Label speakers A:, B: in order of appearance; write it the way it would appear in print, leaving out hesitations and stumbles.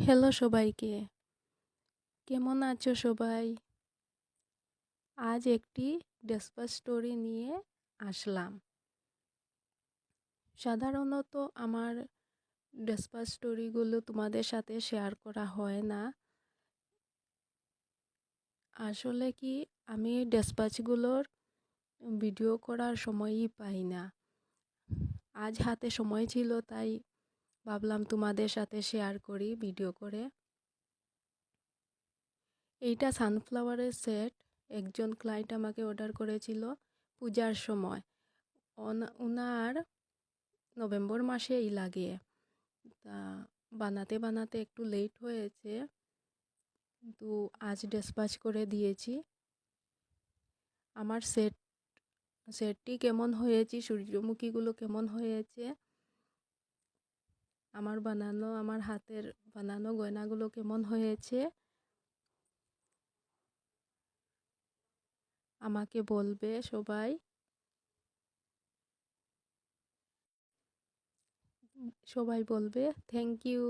A: Hello সবাইকে, কেমন আছো সবাই? আজ একটি ডেসপার স্টোরি নিয়ে আসলাম। সাধারণত আমার ডেসপার স্টোরিগুলো তোমাদের সাথে শেয়ার করা হয় না। আসলে কি, আমি ডেসপাচগুলোর ভিডিও করার সময়ই পাই না। আজ হাতে সময় ছিল, তাই ভাবলাম তোমাদের সাথে শেয়ার করি ভিডিও করে। এইটা সানফ্লাওয়ারের সেট একজন ক্লায়েন্ট আমাকে অর্ডার করেছিল পূজার সময়। ওনার নভেম্বর মাসেই লাগে। তা বানাতে বানাতে একটু লেট হয়েছে, কিন্তু আজ ডেসপাচ করে দিয়েছি। আমার সেটটি কেমন হয়েছে, সূর্যমুখীগুলো কেমন হয়েছে, আমার হাতের বানানো গয়নাগুলো কেমন হয়েছে আমাকে বলবে সবাই। সবাই বলবে। Thank you.